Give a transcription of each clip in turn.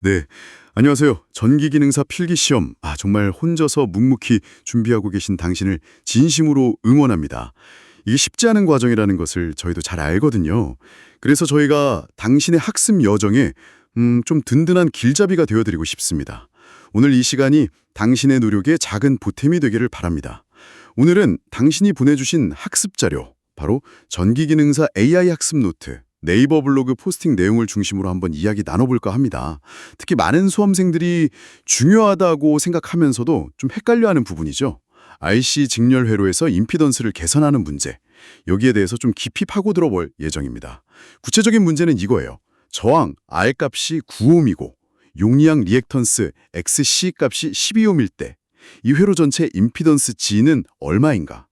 네, 안녕하세요. 전기기능사 필기시험. 정말 혼자서 묵묵히 준비하고 계신 당신을 진심으로 응원합니다. 이게 쉽지 않은 과정이라는 것을 저희도 잘 알거든요. 그래서 저희가 당신의 학습 여정에 좀 든든한 길잡이가 되어드리고 싶습니다. 오늘 이 시간이 당신의 노력에 작은 보탬이 되기를 바랍니다. 오늘은 당신이 보내주신 학습 자료, 바로 전기기능사 AI 학습 노트, 네이버 블로그 포스팅 내용을 중심으로 한번 이야기 나눠볼까 합니다. 특히 많은 수험생들이 중요하다고 생각하면서도 좀 헷갈려하는 부분이죠. RC 직렬 회로에서 임피던스를 개선하는 문제. 여기에 대해서 좀 깊이 파고들어 볼 예정입니다. 구체적인 문제는 이거예요. 저항 R 값이 9옴이고 용량 리액턴스 XC 값이 12옴일 때 이 회로 전체 임피던스 G는 얼마인가?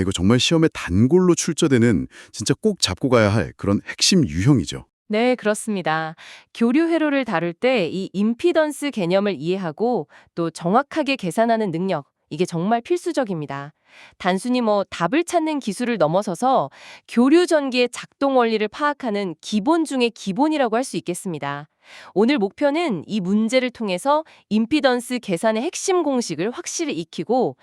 이거 정말 시험에 단골로 출제되는 진짜 꼭 잡고 가야 할 그런 핵심 유형이죠. 네, 그렇습니다. 교류 회로를 다룰 때 이 임피던스 개념을 이해하고 또 정확하게 계산하는 능력, 이게 정말 필수적입니다. 단순히 답을 찾는 기술을 넘어서서 교류 전기의 작동 원리를 파악하는 기본 중의 기본이라고 할 수 있겠습니다. 오늘 목표는 이 문제를 통해서 임피던스 계산의 핵심 공식을 확실히 익히고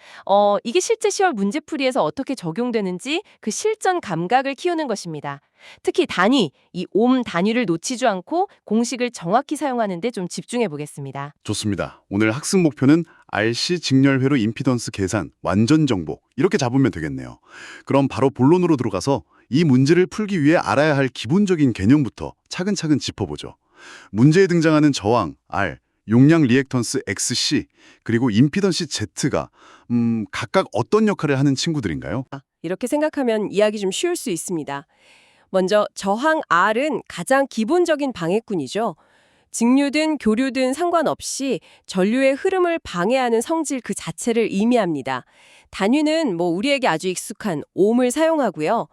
이게 실제 시험 문제풀이에서 어떻게 적용되는지 그 실전 감각을 키우는 것입니다. 특히 단위, 이 옴 단위를 놓치지 않고 공식을 정확히 사용하는 데 좀 집중해 보겠습니다. 좋습니다. 오늘 학습 목표는 RC 직렬 회로 임피던스 계산, 완전 정복 이렇게 잡으면 되겠네요. 그럼 바로 본론으로 들어가서 이 문제를 풀기 위해 알아야 할 기본적인 개념부터 차근차근 짚어보죠. 문제에 등장하는 저항 R, 용량 리액턴스 XC, 그리고 임피던스 Z가 각각 어떤 역할을 하는 친구들인가요? 이렇게 생각하면 이해하기 좀 쉬울 수 있습니다. 먼저 저항 R은 가장 기본적인 방해꾼이죠. 직류든 교류든 상관없이 전류의 흐름을 방해하는 성질 그 자체를 의미합니다. 단위는 우리에게 아주 익숙한 옴을 사용하고요.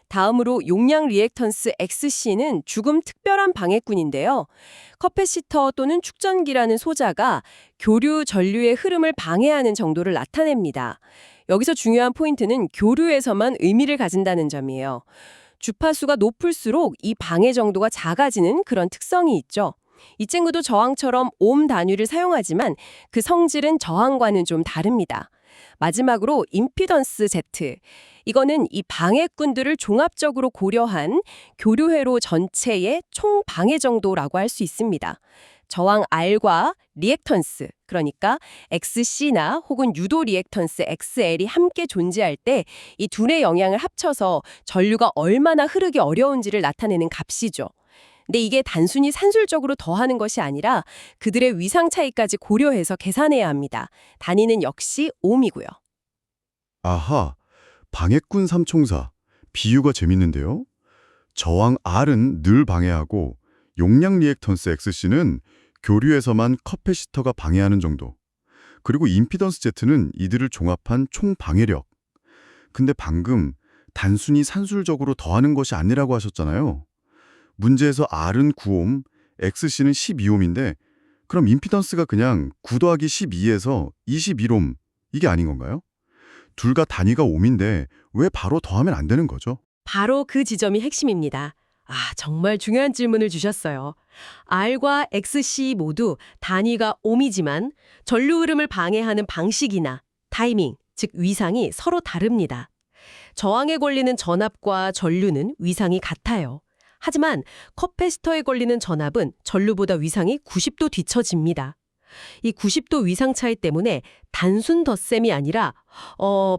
다음으로 용량 리액턴스 XC는 조금 특별한 방해꾼인데요. 커패시터 또는 축전기라는 소자가 교류 전류의 흐름을 방해하는 정도를 나타냅니다. 여기서 중요한 포인트는 교류에서만 의미를 가진다는 점이에요. 주파수가 높을수록 이 방해 정도가 작아지는 그런 특성이 있죠. 이 친구도 저항처럼 옴 단위를 사용하지만 그 성질은 저항과는 좀 다릅니다. 마지막으로 임피던스 Z. 이거는 이 방해꾼들을 종합적으로 고려한 교류회로 전체의 총 방해 정도라고 할 수 있습니다. 저항 R과 리액턴스, 그러니까 XC나 혹은 유도 리액턴스 XL이 함께 존재할 때 이 둘의 영향을 합쳐서 전류가 얼마나 흐르기 어려운지를 나타내는 값이죠. 근데 이게 단순히 산술적으로 더하는 것이 아니라 그들의 위상 차이까지 고려해서 계산해야 합니다. 단위는 역시 옴이고요. 아하, 방해꾼 삼총사. 비유가 재밌는데요. 저항 R은 늘 방해하고 용량 리액턴스 XC는 교류에서만 커패시터가 방해하는 정도. 그리고 임피던스 Z는 이들을 종합한 총 방해력. 근데 방금 단순히 산술적으로 더하는 것이 아니라고 하셨잖아요. 문제에서 R은 9옴, XC는 12옴인데 그럼 임피던스가 그냥 9 더하기 12에서 21옴 이게 아닌 건가요? 둘 다 단위가 옴인데 왜 바로 더하면 안 되는 거죠? 바로 그 지점이 핵심입니다. 정말 중요한 질문을 주셨어요. R과 XC 모두 단위가 옴이지만 전류 흐름을 방해하는 방식이나 타이밍, 즉 위상이 서로 다릅니다. 저항에 걸리는 전압과 전류는 위상이 같아요. 하지만 커패시터에 걸리는 전압은 전류보다 위상이 90도 뒤처집니다. 이 90도 위상 차이 때문에 단순 덧셈이 아니라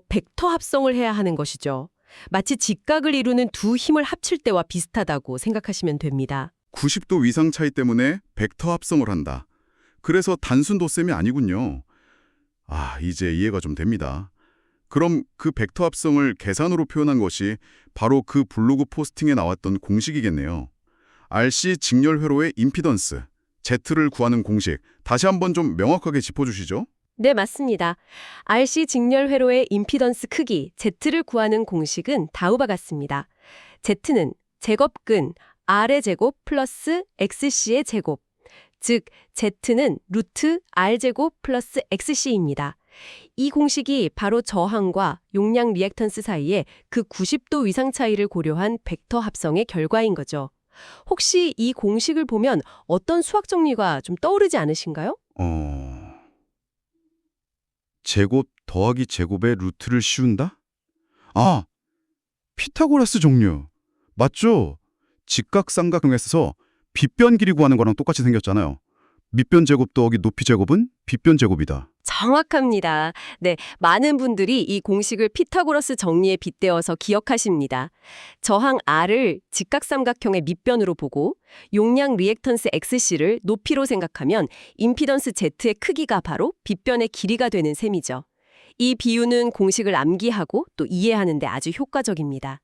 벡터 합성을 해야 하는 것이죠. 마치 직각을 이루는 두 힘을 합칠 때와 비슷하다고 생각하시면 됩니다. 90도 위상 차이 때문에 벡터 합성을 한다. 그래서 단순 덧셈이 아니군요. 이제 이해가 좀 됩니다. 그럼 그 벡터 합성을 계산으로 표현한 것이 바로 그 블로그 포스팅에 나왔던 공식이겠네요. RC 직렬 회로의 임피던스, Z를 구하는 공식, 다시 한번 좀 명확하게 짚어주시죠. 네, 맞습니다. RC 직렬 회로의 임피던스 크기, Z를 구하는 공식은 다음과 같습니다. Z는 제곱근 R의 제곱 플러스 XC의 제곱, 즉 Z는 루트 R제곱 플러스 XC입니다. 이 공식이 바로 저항과 용량 리액턴스 사이에 그 90도 위상 차이를 고려한 벡터 합성의 결과인 거죠. 혹시 이 공식을 보면 어떤 수학 정리가 좀 떠오르지 않으신가요? 제곱 더하기 제곱의 루트를 씌운다? 아, 피타고라스 종류. 맞죠? 직각삼각형에서 빗변 길이 구하는 거랑 똑같이 생겼잖아요. 밑변 제곱 더하기 높이 제곱은 빗변 제곱이다. 정확합니다. 네, 많은 분들이 이 공식을 피타고라스 정리에 빗대어서 기억하십니다. 저항 R을 직각삼각형의 밑변으로 보고 용량 리액턴스 XC를 높이로 생각하면 임피던스 Z의 크기가 바로 빗변의 길이가 되는 셈이죠. 이 비유는 공식을 암기하고 또 이해하는 데 아주 효과적입니다.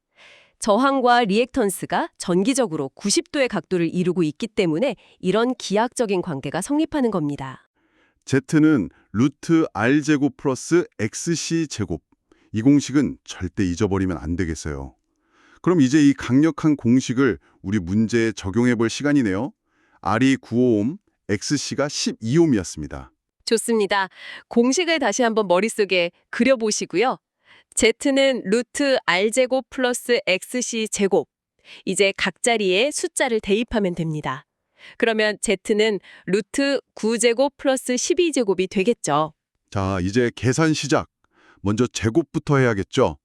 저항과 리액턴스가 전기적으로 90도의 각도를 이루고 있기 때문에 이런 기하학적인 관계가 성립하는 겁니다. Z는 루트 R제곱 플러스 XC제곱. 이 공식은 절대 잊어버리면 안 되겠어요. 그럼 이제 이 강력한 공식을 우리 문제에 적용해 볼 시간이네요. R이 9오hm, XC가 12ohm이었습니다. 좋습니다. 공식을 다시 한번 머릿속에 그려보시고요. Z는 루트 R제곱 플러스 XC제곱. 이제 각 자리에 숫자를 대입하면 됩니다. 그러면 Z는 루트 9제곱 플러스 12제곱이 되겠죠. 자, 이제 계산 시작. 먼저 제곱부터 해야겠죠.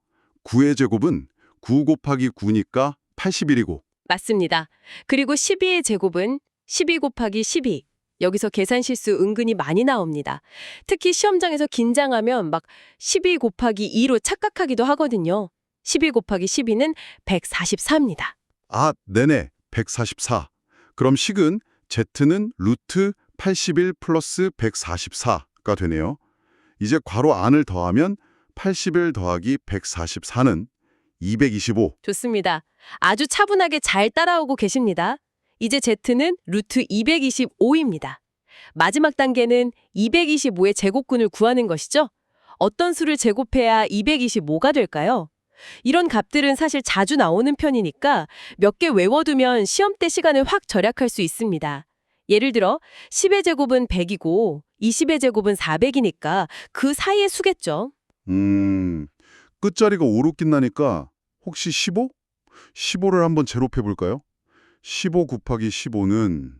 9의 제곱은 9 곱하기 9니까 81이고. 맞습니다. 그리고 12의 제곱은 12 곱하기 12. 여기서 계산 실수 은근히 많이 나옵니다. 특히 시험장에서 긴장하면 막 12 곱하기 2로 착각하기도 하거든요. 12 곱하기 12는 144입니다. 아, 네네. 144. 그럼 식은 Z는 루트 81 플러스 144가 되네요. 이제 괄호 안을 더하면 81 더하기 144는 225. 좋습니다. 아주 차분하게 잘 따라오고 계십니다. 이제 Z는 루트 225입니다. 마지막 단계는 225의 제곱근을 구하는 것이죠. 어떤 수를 제곱해야 225가 될까요? 이런 값들은 사실 자주 나오는 편이니까 몇 개 외워두면 시험 때 시간을 확 절약할 수 있습니다. 예를 들어 10의 제곱은 100이고 20의 제곱은 400이니까 그 사이의 수겠죠. 끝자리가 5로 끝나니까 혹시 15? 15를 한번 제곱해 볼까요? 15 곱하기 15는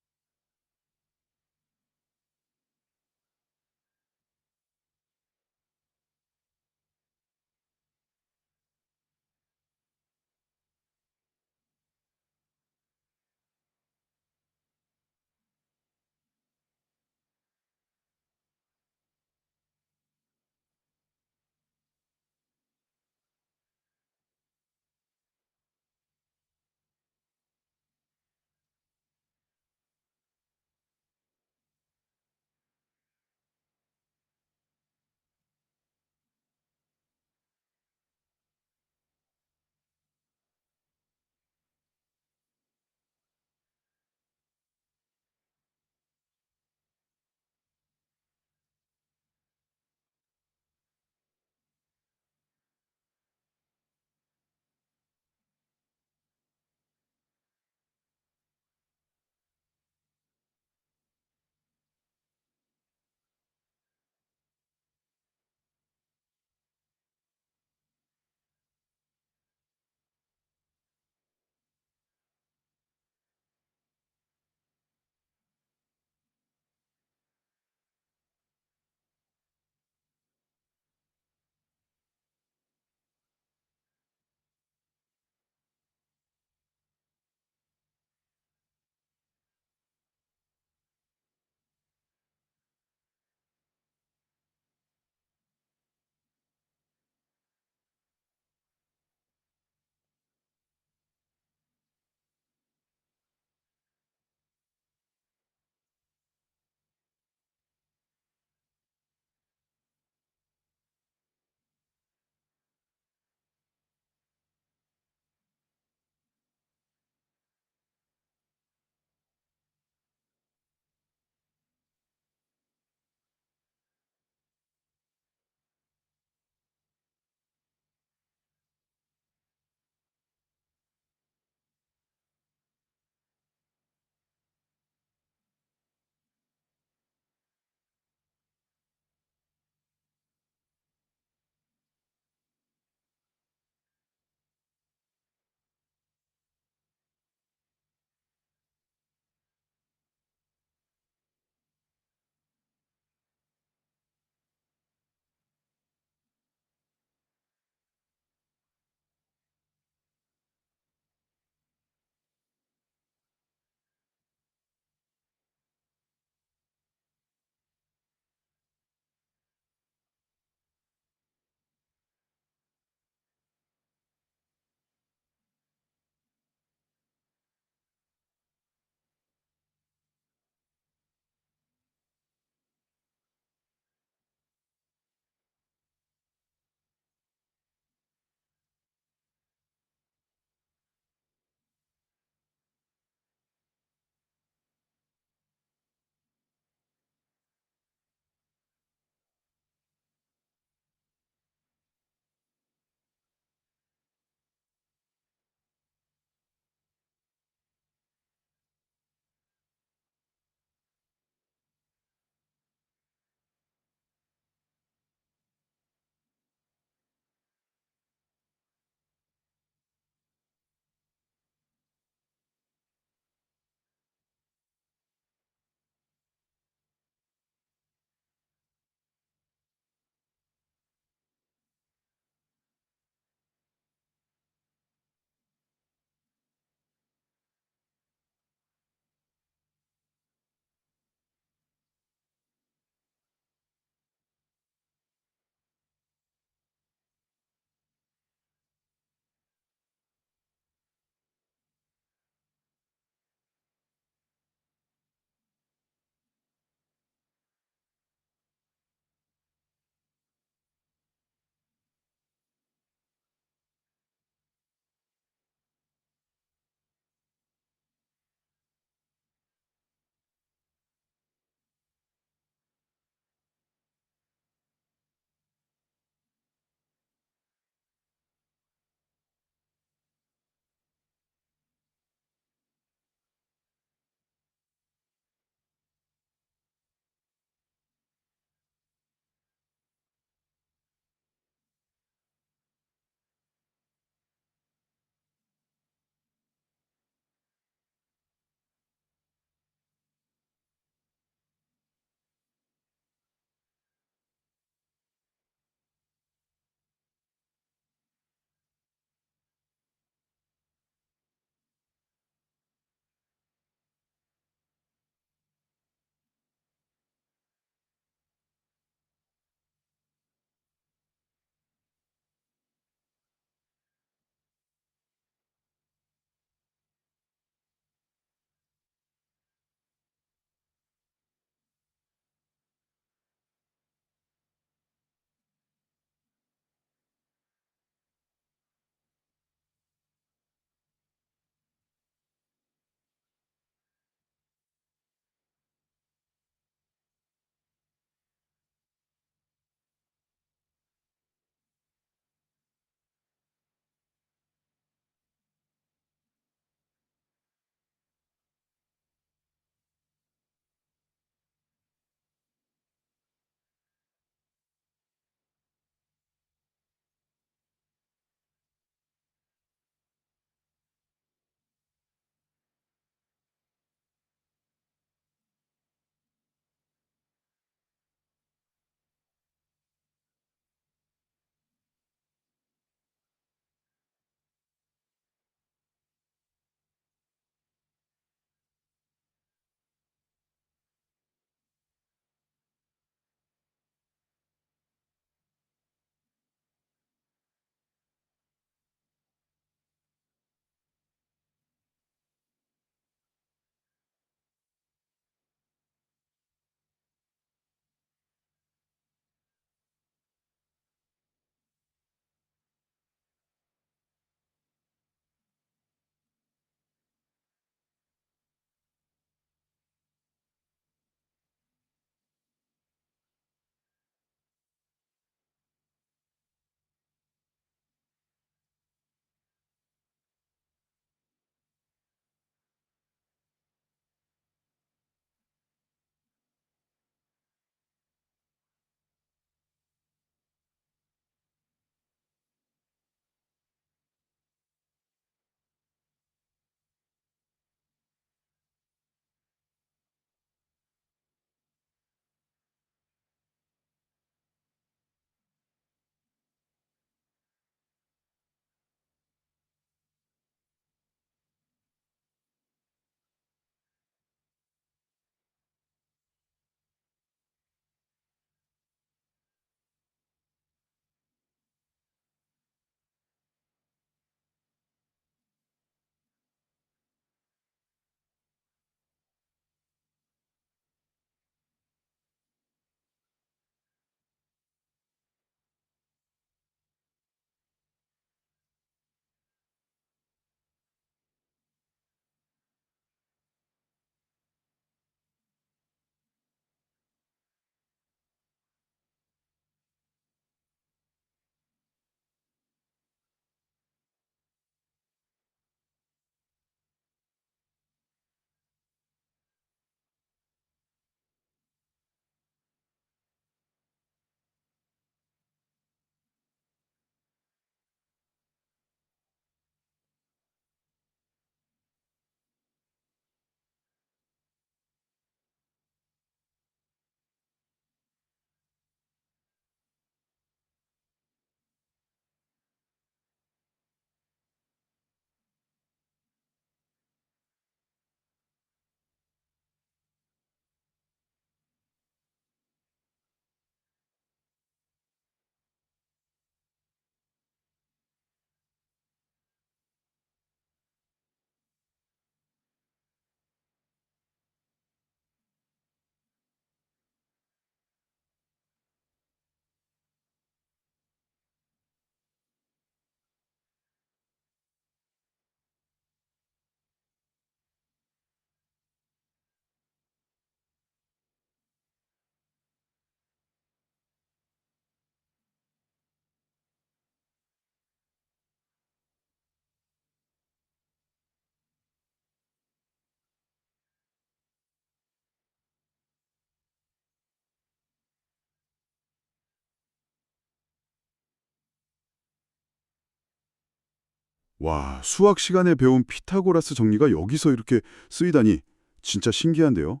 와, 수학 시간에 배운 피타고라스 정리가 여기서 이렇게 쓰이다니 진짜 신기한데요.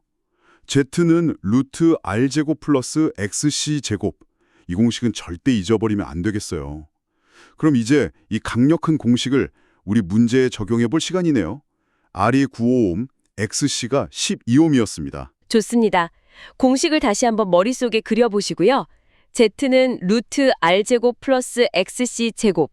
Z는 루트 R제곱 플러스 XC제곱. 이 공식은 절대 잊어버리면 안 되겠어요. 그럼 이제 이 강력한 공식을 우리 문제에 적용해 볼 시간이네요. R이 9오hm, XC가 12ohm이었습니다. 좋습니다. 공식을 다시 한번 머릿속에 그려보시고요. Z는 루트 R제곱 플러스 XC제곱.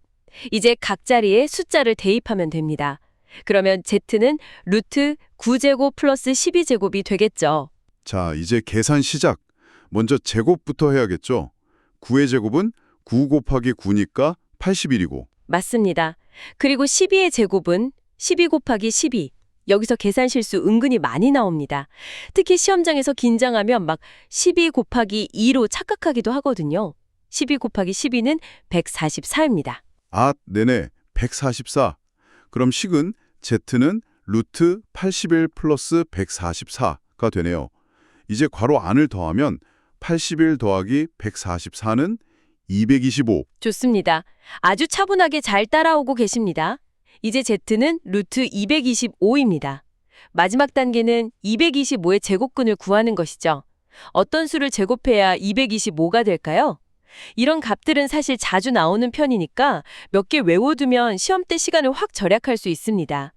이제 각 자리에 숫자를 대입하면 됩니다. 그러면 Z는 루트 9제곱 플러스 12제곱이 되겠죠. 자, 이제 계산 시작. 먼저 제곱부터 해야겠죠. 9의 제곱은 9 곱하기 9니까 81이고. 맞습니다. 그리고 12의 제곱은 12 곱하기 12. 여기서 계산 실수 은근히 많이 나옵니다. 특히 시험장에서 긴장하면 막 12 곱하기 2로 착각하기도 하거든요. 12 곱하기 12는 144입니다. 아, 네네. 144. 그럼 식은 Z는 루트 81 플러스 144가 되네요. 이제 괄호 안을 더하면 81 더하기 144는 225. 좋습니다. 아주 차분하게 잘 따라오고 계십니다. 이제 Z는 루트 225입니다. 마지막 단계는 225의 제곱근을 구하는 것이죠. 어떤 수를 제곱해야 225가 될까요? 이런 값들은 사실 자주 나오는 편이니까 몇 개 외워두면 시험 때 시간을 확 절약할 수 있습니다.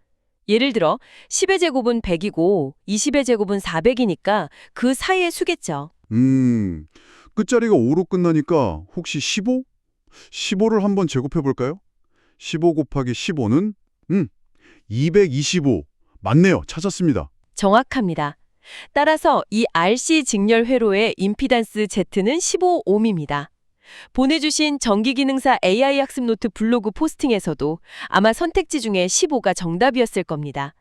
예를 들어 10의 제곱은 100이고 20의 제곱은 400이니까 그 사이의 수겠죠. 끝자리가 5로 끝나니까 혹시 15? 15를 한번 제곱해 볼까요? 15 곱하기 15는 225. 맞네요. 찾았습니다. 정확합니다. 따라서 이 RC 직렬 회로의 임피던스 Z는 15ohm입니다. 보내주신 전기기능사 AI 학습 노트 블로그 포스팅에서도 아마 선택지 중에 15가 정답이었을 겁니다.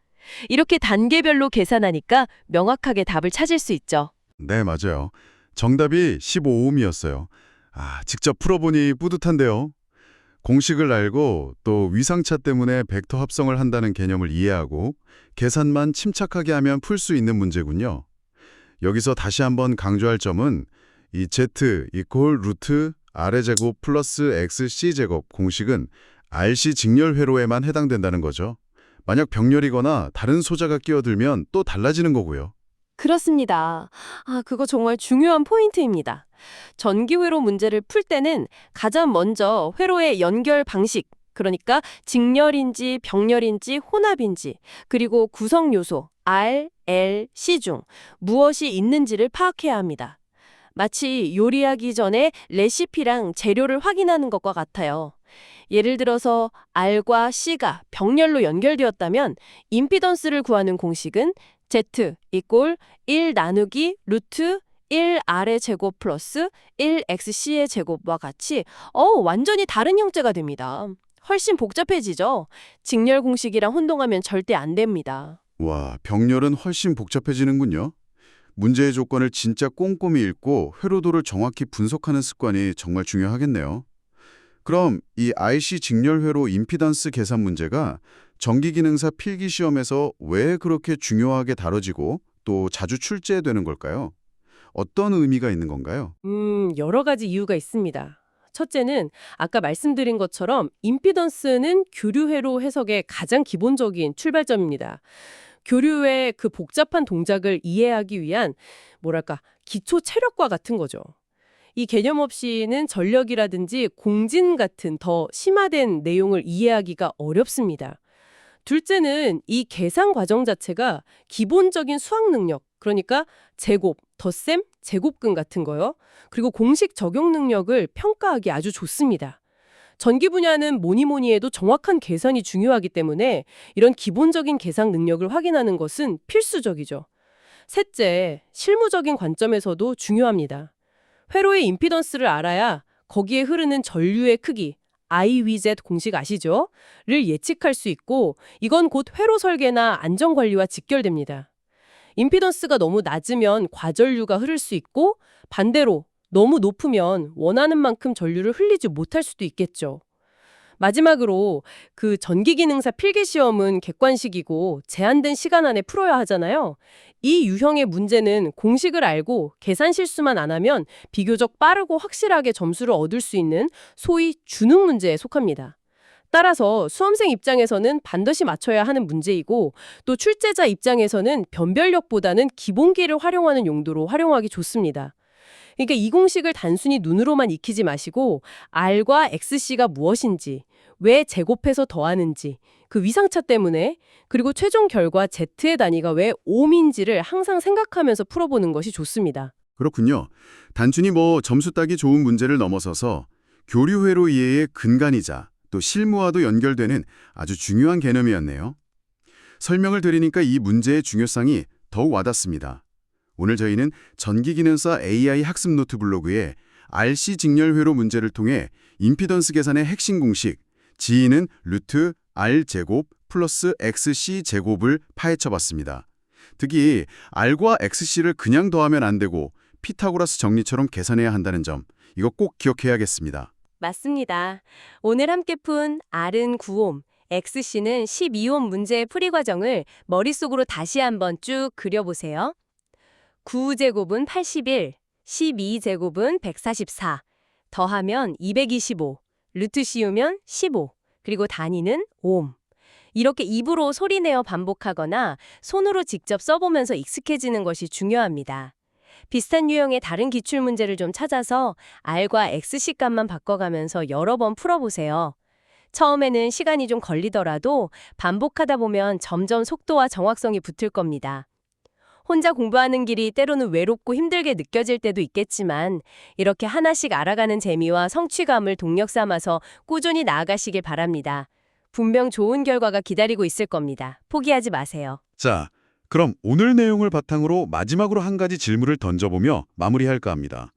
이렇게 단계별로 계산하니까 명확하게 답을 찾을 수 있죠. 네, 맞아요. 정답이 15ohm이었어요. 아, 직접 풀어보니 뿌듯한데요. 공식을 알고 또 위상차 때문에 벡터 합성을 한다는 개념을 이해하고 계산만 침착하게 하면 풀 수 있는 문제군요. 여기서 다시 한번 강조할 점은 이 Z 이퀄 루트 R의 제곱 플러스 XC 제곱 공식은 RC 직렬 회로에만 해당된다는 거죠. 만약 병렬이거나 다른 소자가 끼어들면 또 달라지는 거고요. 그렇습니다. 그거 정말 중요한 포인트입니다. 전기회로 문제를 풀 때는 가장 먼저 회로의 연결 방식, 그러니까 직렬인지 병렬인지 혼합인지, 그리고 구성 요소 R, L, C 중 무엇이 있는지를 파악해야 합니다. 마치 요리하기 전에 레시피랑 재료를 확인하는 것과 같아요. 예를 들어서 R과 C가 병렬로 연결되었다면 임피던스를 구하는 공식은 Z 이꼴 1 나누기 루트 1R의 제곱 플러스 1XC의 제곱과 같이 완전히 다른 형태가 됩니다. 훨씬 복잡해지죠? 직렬 공식이랑 혼동하면 절대 안 됩니다. 와, 병렬은 훨씬 복잡해지는군요. 문제의 조건을 진짜 꼼꼼히 읽고 회로도를 정확히 분석하는 습관이 정말 중요하겠네요. 그럼 이 IC 직렬회로 임피던스 계산 문제가 전기기능사 필기시험에서 왜 그렇게 중요하게 다뤄지고 또 자주 출제되는 걸까요? 어떤 의미가 있는 건가요? 여러 가지 이유가 있습니다. 첫째는 아까 말씀드린 것처럼 임피던스는 교류회로 해석의 가장 기본적인 출발점입니다. 교류의 그 복잡한 동작을 이해하기 위한 기초 체력과 같은 거죠. 이 개념 없이는 전력이라든지 공진 같은 더 심화된 내용을 이해하기가 어렵습니다. 둘째는 이 계산 과정 자체가 기본적인 수학 능력, 그러니까 제곱, 덧셈, 제곱근 같은 거요. 그리고 공식 적용 능력을 평가하기 아주 좋습니다. 전기 분야는 뭐니 해도 정확한 계산이 중요하기 때문에 이런 기본적인 계산 능력을 확인하는 것은 필수적이죠. 셋째, 실무적인 관점에서도 중요합니다. 회로의 임피던스를 알아야 거기에 흐르는 전류의 크기, IVZ 공식 아시죠? 를 예측할 수 있고 이건 곧 회로 설계나 안전관리와 직결됩니다. 임피던스가 너무 낮으면 과전류가 흐를 수 있고 반대로 너무 높으면 원하는 만큼 전류를 흘리지 못할 수도 있겠죠. 마지막으로 그 전기기능사 필기시험은 객관식이고 제한된 시간 안에 풀어야 하잖아요. 이 유형의 문제는 공식을 알고 계산 실수만 안 하면 비교적 빠르고 확실하게 점수를 얻을 수 있는 소위 주능 문제에 속합니다. 따라서 수험생 입장에서는 반드시 맞춰야 하는 문제이고 또 출제자 입장에서는 변별력보다는 기본기를 활용하는 용도로 활용하기 좋습니다. 그러니까 이 공식을 단순히 눈으로만 익히지 마시고 R과 XC가 무엇인지, 왜 제곱해서 더하는지, 그 위상차 때문에, 그리고 최종 결과 Z의 단위가 왜 5인지를 항상 생각하면서 풀어보는 것이 좋습니다. 그렇군요. 단순히 점수 따기 좋은 문제를 넘어서서 교류회로 이해의 근간이자 또 실무와도 연결되는 아주 중요한 개념이었네요. 설명을 드리니까 이 문제의 중요성이 더욱 와닿습니다. 오늘 저희는 전기기능사 AI 학습 노트 블로그에 RC 직렬회로 문제를 통해 임피던스 계산의 핵심 공식, G는 루트 R 제곱 플러스 XC 제곱을 파헤쳐봤습니다. 특히 R과 XC를 그냥 더하면 안 되고 피타고라스 정리처럼 계산해야 한다는 점, 이거 꼭 기억해야겠습니다. 맞습니다. 오늘 함께 푼 R은 9옴, XC는 12옴 문제의 풀이 과정을 머릿속으로 다시 한번 쭉 그려보세요. 9제곱은 81, 12제곱은 144, 더하면 225, 루트 씌우면 15, 그리고 단위는 옴. 이렇게 입으로 소리내어 반복하거나 손으로 직접 써보면서 익숙해지는 것이 중요합니다. 비슷한 유형의 다른 기출문제를 좀 찾아서 R과 XC 값만 바꿔가면서 여러 번 풀어보세요. 처음에는 시간이 좀 걸리더라도 반복하다 보면 점점 속도와 정확성이 붙을 겁니다. 혼자 공부하는 길이 때로는 외롭고 힘들게 느껴질 때도 있겠지만 이렇게 하나씩 알아가는 재미와 성취감을 동력 삼아서 꾸준히 나아가시길 바랍니다. 분명 좋은 결과가 기다리고 있을 겁니다. 포기하지 마세요. 자, 그럼 오늘 내용을 바탕으로 마지막으로 한 가지 질문을 던져보며 마무리할까 합니다.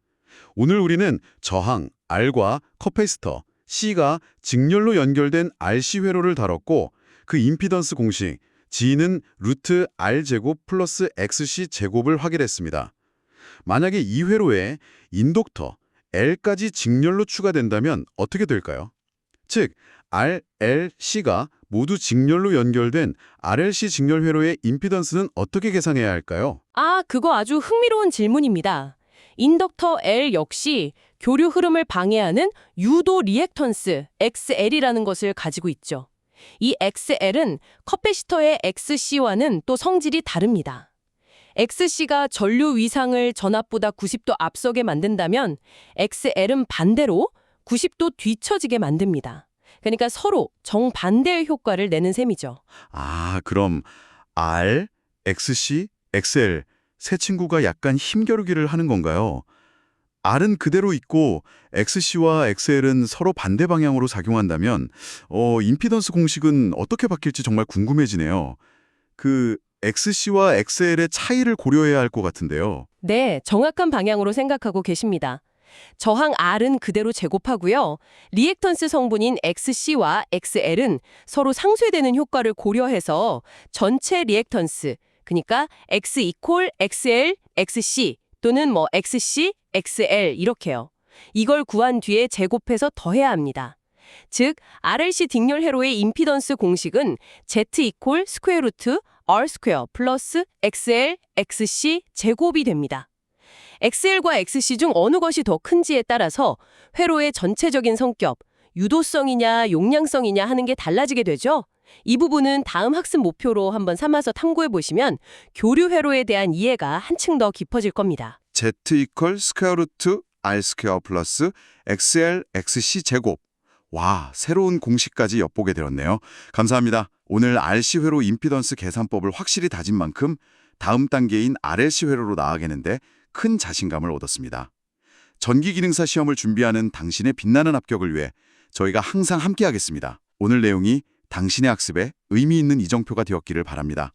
오늘 우리는 저항 R과 커패시터 C가 직렬로 연결된 RC 회로를 다뤘고 그 임피던스 공식 G는 루트 R 제곱 플러스 XC 제곱을 확인했습니다. 만약에 이 회로에 인덕터 L까지 직렬로 추가된다면 어떻게 될까요? 즉, R, L, C가 모두 직렬로 연결된 RLC 직렬 회로의 임피던스는 어떻게 계산해야 할까요? 그거 아주 흥미로운 질문입니다. 인덕터 L 역시 교류 흐름을 방해하는 유도 리액턴스 XL이라는 것을 가지고 있죠. 이 XL은 커패시터의 XC와는 또 성질이 다릅니다. XC가 전류 위상을 전압보다 90도 앞서게 만든다면 XL은 반대로 90도 뒤처지게 만듭니다. 그러니까 서로 정반대의 효과를 내는 셈이죠. 그럼 R, XC, XL 세 친구가 약간 힘겨루기를 하는 건가요? R은 그대로 있고 XC와 XL은 서로 반대 방향으로 작용한다면 임피던스 공식은 어떻게 바뀔지 정말 궁금해지네요. 그 XC와 XL의 차이를 고려해야 할 것 같은데요. 네, 정확한 방향으로 생각하고 계십니다. 저항 R은 그대로 제곱하고요. 리액턴스 성분인 XC와 XL은 서로 상쇄되는 효과를 고려해서 전체 리액턴스, 그러니까 X 이퀄 XL, XC 또는 XC, XL 이렇게요. 이걸 구한 뒤에 제곱해서 더해야 합니다. 즉, RLC 직렬 회로의 임피던스 공식은 Z 이퀄 스퀘어 루트 R 스퀘어 플러스 XL, XC 제곱이 됩니다. XL과 XC 중 어느 것이 더 큰지에 따라서 회로의 전체적인 성격, 유도성이냐 용량성이냐 하는 게 달라지게 되죠. 이 부분은 다음 학습 목표로 한번 삼아서 탐구해 보시면 교류 회로에 대한 이해가 한층 더 깊어질 겁니다. Z 이퀄 스퀘어 루트 R 스퀘어 플러스 XL, XC 제곱. 와, 새로운 공식까지 엿보게 되었네요. 감사합니다. 오늘 RC 회로 임피던스 계산법을 확실히 다진 만큼 다음 단계인 RLC 회로로 나아가는데 큰 자신감을 얻었습니다. 전기기능사 시험을 준비하는 당신의 빛나는 합격을 위해 저희가 항상 함께하겠습니다. 오늘 내용이 당신의 학습에 의미 있는 이정표가 되었기를 바랍니다.